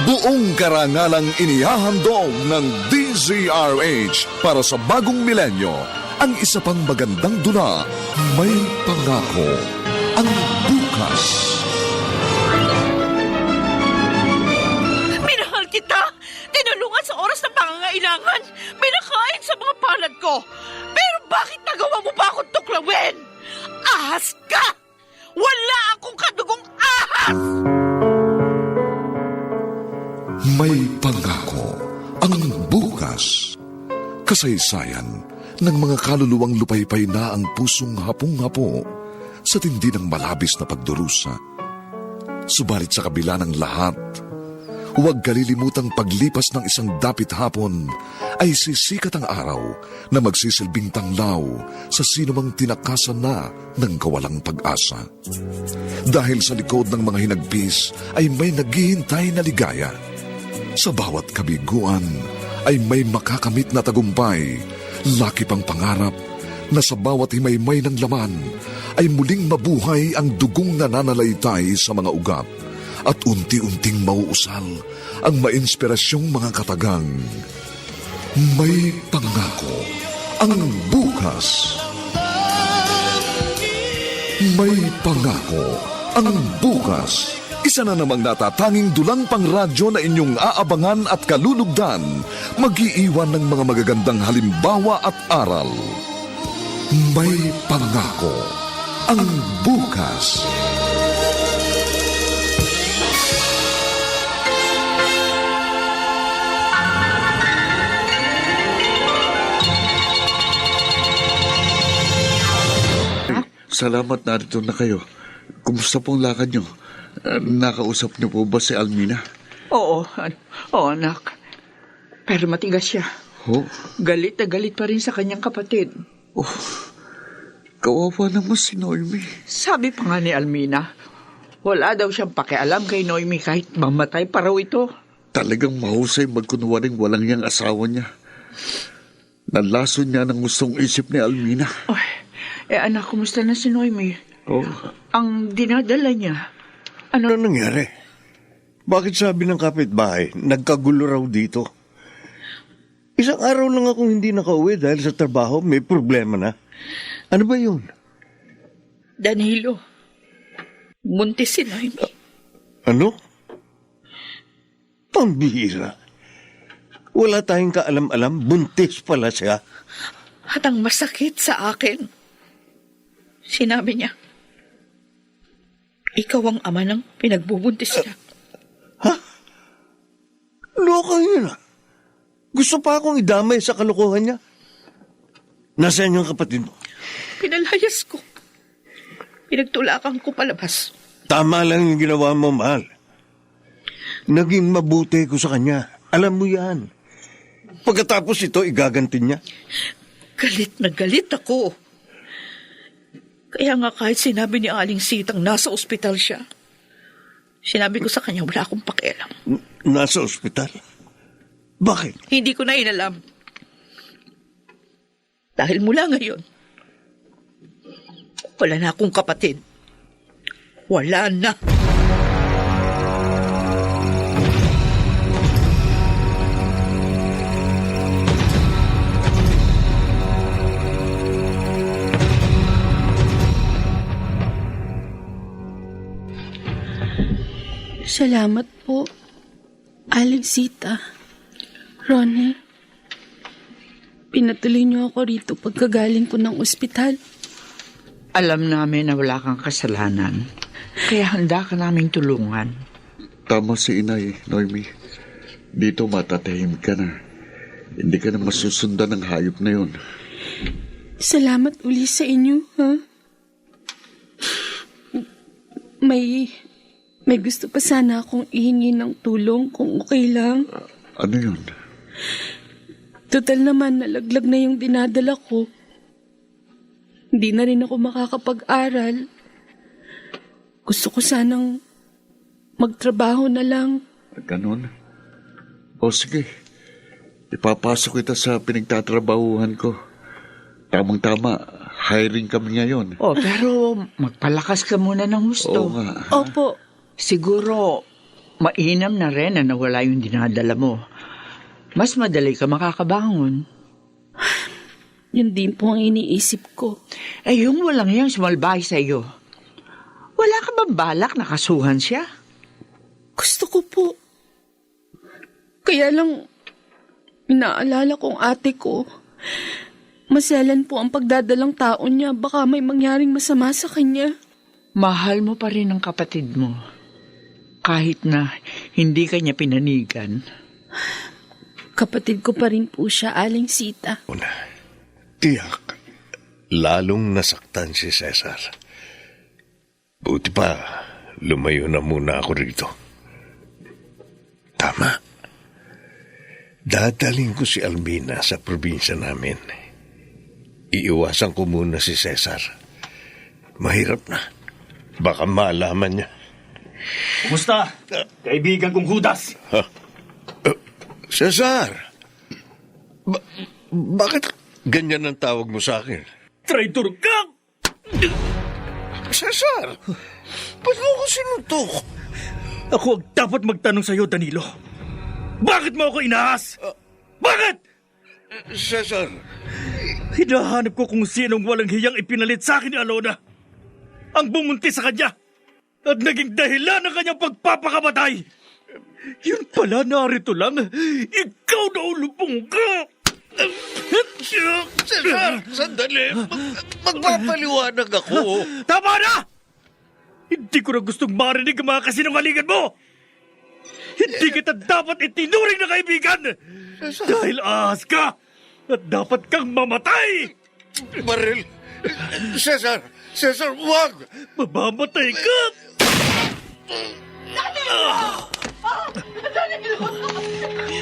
Buong karangalang inihahandog ng DZRH para sa bagong milenyo. Ang isa pang magandang dula, May Pangako. Ang bukas. Minahal kita! Tinulungan sa oras ng pangangailangan! Binakain sa mga palad ko! Pero bakit nagawa mo pa akong tuklawin? Ahas ka! Wala akong kadugong ahas! May Pangako. Ang bukas. Kasaysayan ng mga kaluluwang lupaypay na ang pusong hapong-hapo sa tindi ng malabis na pagdurusa. Subalit sa kabila ng lahat, huwag kalilimutang paglipas ng isang dapit hapon ay sisikat ang araw na magsisilbing tanglaw sa sinumang tinakasan na ng kawalang pag-asa. Dahil sa likod ng mga hinagpis ay may naghihintay na ligaya. Sa bawat kabiguan ay may makakamit na tagumpay, laki pang pangarap na sa bawat himaymay ng laman ay muling mabuhay ang dugong nananalaytay sa mga ugat at unti-unting mauusal ang mainspirasyong mga katagang. May Pangako. Ang bukas. May Pangako. Ang bukas. Isa na namang natatanging dulang pangradyo na inyong aabangan at kalulugdan, mag-iiwan ng mga magagandang halimbawa at aral. May Pangako. Ang bukas. Salamat, narito na kayo. Kumusta pong lakad nyo? Nakausap niyo po ba si Almina? Oo, anak. Pero matigas siya. Oh, Galit na galit pa rin sa kanyang kapatid. kawawa naman si Noemi. Sabi pa nga ni Almina, wala daw siyang pakialam kay Noemi kahit mamatay pa raw ito. Talagang mahusay magkunwaring walang niyang asawa niya. Nalason niya ng gustong isip ni Almina. Anak, kumusta na si Noemi? Oh, Ang dinadala niya. Ano nangyari? Bakit sabi ng kapitbahay, nagkagulo raw dito? Isang araw lang akong hindi nakauwi dahil sa trabaho, may problema na. Ano ba yun? Danilo, buntis si Noemi. Ano? Pambihira. Wala tayong kaalam-alam, buntis pala siya. At ang masakit sa akin, sinabi niya, ikaw ang ama ng pinagbubuntis niya. Ha? Kaloka yun ah. Gusto pa akong idamay sa kalokohan niya. Nasaan yung kapatid mo? Pinalayas ko. Pinagtulakan ko palabas. Tama lang yung ginawa mo, mahal. Naging mabuti ko sa kanya. Alam mo yan. Pagkatapos ito, igaganti niya. Galit na galit ako. Kaya nga kahit sinabi ni Aling Sitang nasa ospital siya, sinabi ko sa kanya wala akong pakialam. Nasa ospital? Bakit? Hindi ko na inalam. Dahil mula ngayon, wala na akong kapatid. Wala na. Salamat po, Aling Sita. Ronnie, pinatuloy niyo ako rito pagkagaling ko ng ospital. Alam namin na wala kang kasalanan. Kaya handa ka naming tulungan. Tama si Inay, Noemi. Dito matatahimik ka na. Hindi ka na masusundan ng hayop na yun. Salamat uli sa inyo, ha? May gusto pa sana akong ihingi ng tulong kung okay lang. Ano yun? Total naman, nalaglag na yung dinadala ko. Hindi na rin ako makakapag-aral. Gusto ko sanang magtrabaho na lang. Ganon? O sige, ipapasok kita sa pinagtatrabahuhan ko. Tamang-tama, hiring kami ngayon. Oh, pero magpalakas ka muna ng Oo gusto. nga. Opo, Siguro, mainam na rin na nawala yung dinadala mo. Mas madali ka makakabangon. yun din po ang iniisip ko. Eh, yung walang yung sumalbahay sa iyo. Wala ka bang balak na kasuhan siya? Gusto ko po. Kaya lang, inaalala kong ate ko. Maselan po ang pagdadalang taon niya. Baka may mangyaring masama sa kanya. Mahal mo pa rin ang kapatid mo. Kahit na hindi ka niya pinanigan. Kapatid ko pa rin po siya, Aling Sita. Tiyak, lalong nasaktan si Cesar. Buti pa, lumayo na muna ako rito. Tama. Dadaling ko si Almina sa probinsya namin. Iiwasan ko muna si Cesar. Mahirap na. Baka malaman niya. Kumusta? Kaibigan kong Judas. Cesar! Bakit ganyan ang tawag mo sa akin? Traitor ka! Cesar! Ba't mo ko sinuntok? Ako ang dapat magtanong sa'yo, Danilo. Bakit mo ako inaas? Bakit? Cesar! Hinahanap ko kung sinong walang hiyang ipinalit sa akin ni Alona. Ang bumunti sa kanya at naging dahilan ng kanyang pagpapakamatay. Yun pala, narito lang. Ikaw na ulupong ka! Cesar, sandali. Magpapaliwanag ako. Tama na! Hindi ko na gustong marinig ang mga kasinungalingan mo! Hindi kita dapat itinuring na kaibigan! Dahil ahas ka at dapat kang mamatay! Baril! Cesar! Cesar, wag! Mamamatay ka!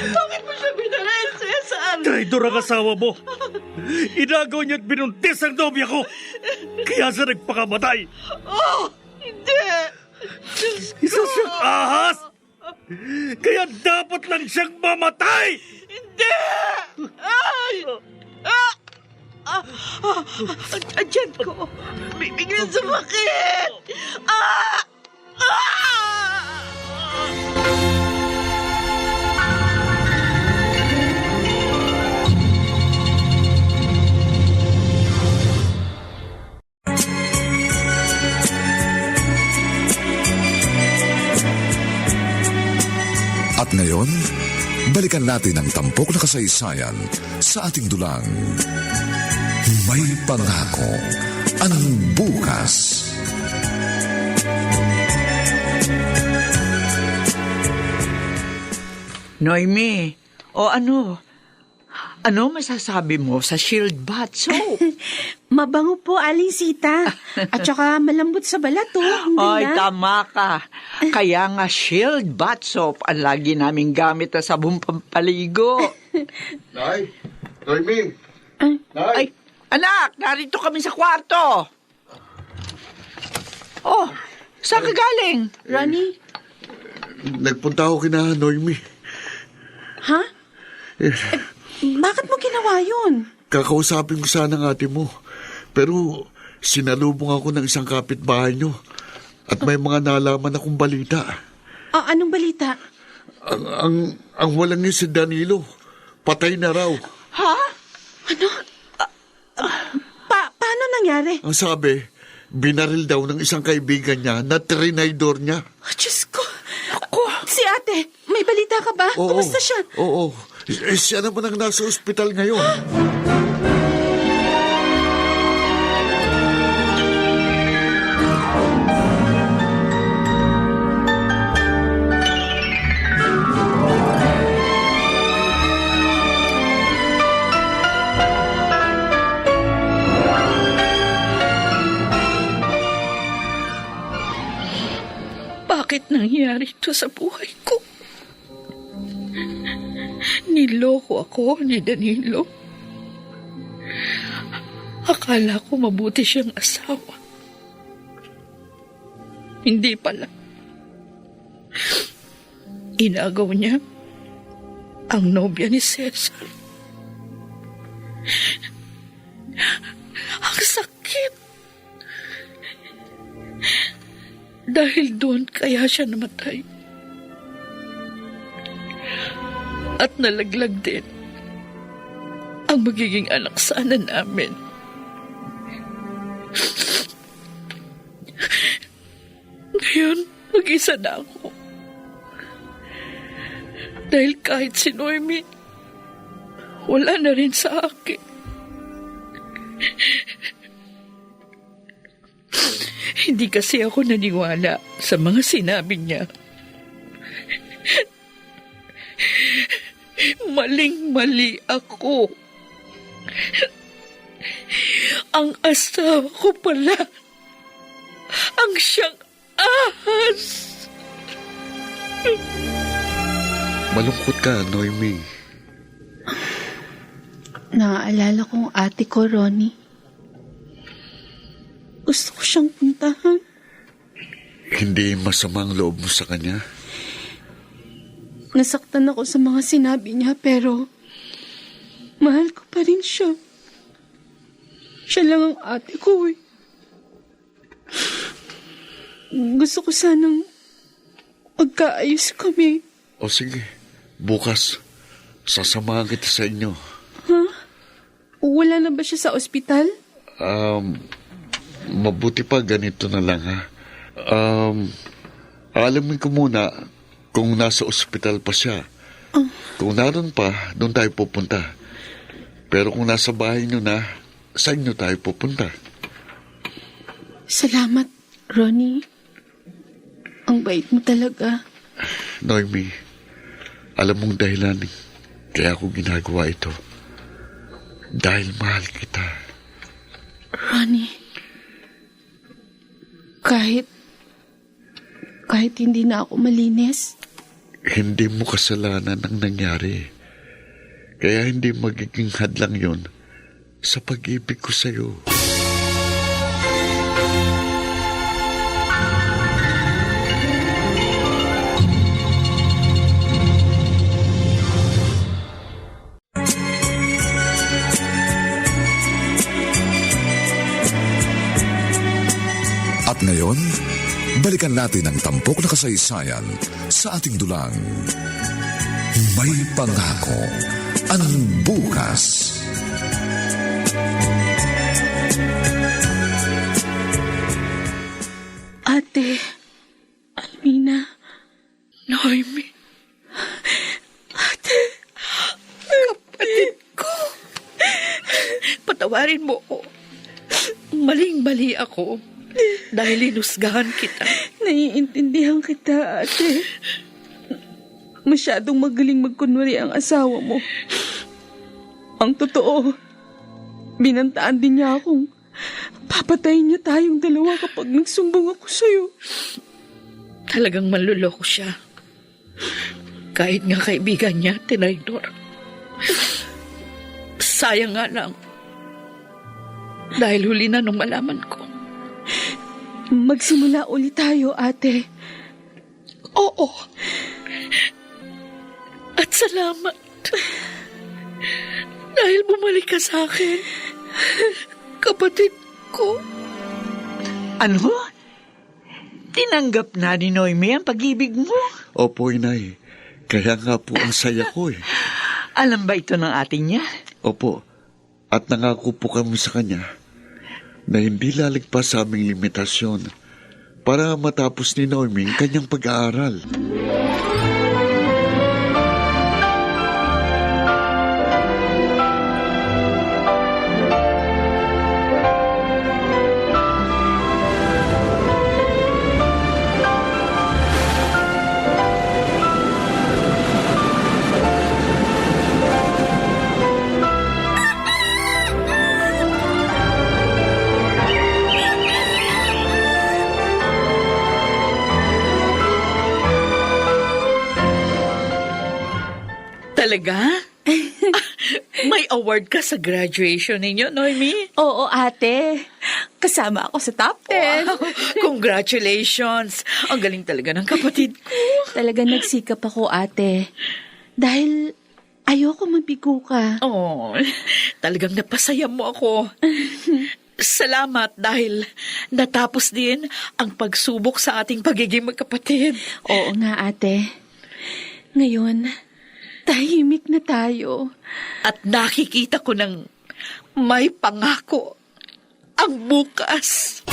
Bakit mo siya binaril, Cesar? Traidor ang asawa mo! Inagaw niya at binuntis ang nobya ko! Kaya siya nagpakamatay! Oh, hindi! Isa siyang ahas! Kaya dapat lang siyang mamatay! Hindi! Ay! Diyan ko. Biglang sumakit! Ah! At ngayon, balikan natin ang tampok na kasaysayan sa ating dulang. May pangako ang bukas. Noemi, o ano? Ano masasabi mo sa Shield Bath Soap? Mabango po, Aling Sita. At saka malambot sa balat, Hindi Ay, na? tama ka. Kaya nga Shield Bath Soap ang lagi naming gamit na sabong pampaligo. Nay! Noemi! Ay, anak, narito kami sa kwarto. Oh, saan ka galing? Ronnie? Nagpunta ako kina Noemi. Ha? Bakit mo ginawa yun? Kakausapin ko sana ng ate mo. Pero sinalubong ako ng isang kapitbahay nyo. At may mga nalaman akong balita. Anong balita? Ang walang niya si Danilo. Patay na raw. Ha? Ano? Paano nangyari? Ang sabi, binaril daw ng isang kaibigan niya na trinaydor niya. Diyos ko. Si ate, may balita ka ba? Oo, Kumusta siya? Oo. Siya naman ang nasa ospital ngayon. Bakit nangyari ito sa buhay ko? Niloko ako ni Danilo. Akala ko mabuti siyang asawa. Hindi pala. Inagaw niya ang nobya ni Cesar. Ang sakit. Dahil doon kaya siya namatay. At nalaglag din ang magiging anak sana namin. Ngayon, mag-isa na ako. Dahil kahit si Noemi, wala na rin sa akin. Hindi kasi ako naniwala sa mga sinabi niya. Maling-mali ako. Ang asawa ko pala ang siyang ahas. Malungkot ka, Noemi. Naaalala kong ate ko, Ronnie. Gusto ko siyang puntahan. Hindi masama ang loob mo sa kanya. Nasaktan ako sa mga sinabi niya, pero mahal ko pa rin siya. Siya lang ang ate ko eh. Gusto ko sanang magkaayos kami. O sige, bukas, sasamahan kita sa inyo. Wala na ba siya sa ospital? Mabuti pa ganito na lang ha. Alamin ko muna kung nasa ospital pa siya. Kung naroon pa, doon tayo pupunta. Pero kung nasa bahay nyo na, sa inyo tayo pupunta. Salamat, Ronnie. Ang bait mo talaga. Noemi, alam mong dahilan kaya ako ginagawa ito. Dahil mahal kita. Ronnie, kahit hindi na ako malinis, Hindi mo kasalanan ang nangyari. Kaya hindi magiging hadlang yun sa pag-ibig ko sa'yo. At ngayon, balikan natin ang tampok na kasaysayan sa ating dulang. May pangako ang bukas. Ate, Almina, Noemi. Ate, Kapatid ko. Patawarin mo ko. Maling-mali ako. Dahil inusgahan kita. naiintindihan kita, ate. masyadong magaling magkunwari ang asawa mo. Ang totoo, binantaan din niya akong papatayin niya tayong dalawa kapag nagsumbong ako sa'yo. Talagang manluloko siya. Kahit nga kaibigan niya, tinaydor. Sayang nga lang. Dahil huli na nung malaman ko. Magsimula ulit tayo, ate. Oo. At salamat. Dahil bumalik ka sa akin. Kapatid ko. Ano? Tinanggap na ni Noemi ang pag-ibig mo? Opo, inay. Kaya nga po ang saya ko eh. Alam ba ito ng ating niya? Opo. At nangako po kami sa kanya na hindi lalagpas sa aming limitasyon para matapos ni Noemi ang kanyang pag-aaral. Talaga? May award ka sa graduation ninyo, Noemi? Oo, ate. Kasama ako sa top 10. Wow, congratulations! Ang galing talaga ng kapatid ko. Talaga nagsikap ako, ate. Dahil ayoko mabigo ka. Oh, talagang napasaya mo ako. Salamat dahil natapos din ang pagsubok sa ating pagiging magkapatid. Oo nga, ate. Ngayon, tahimik na tayo. At nakikita ko ng may pangako ang bukas.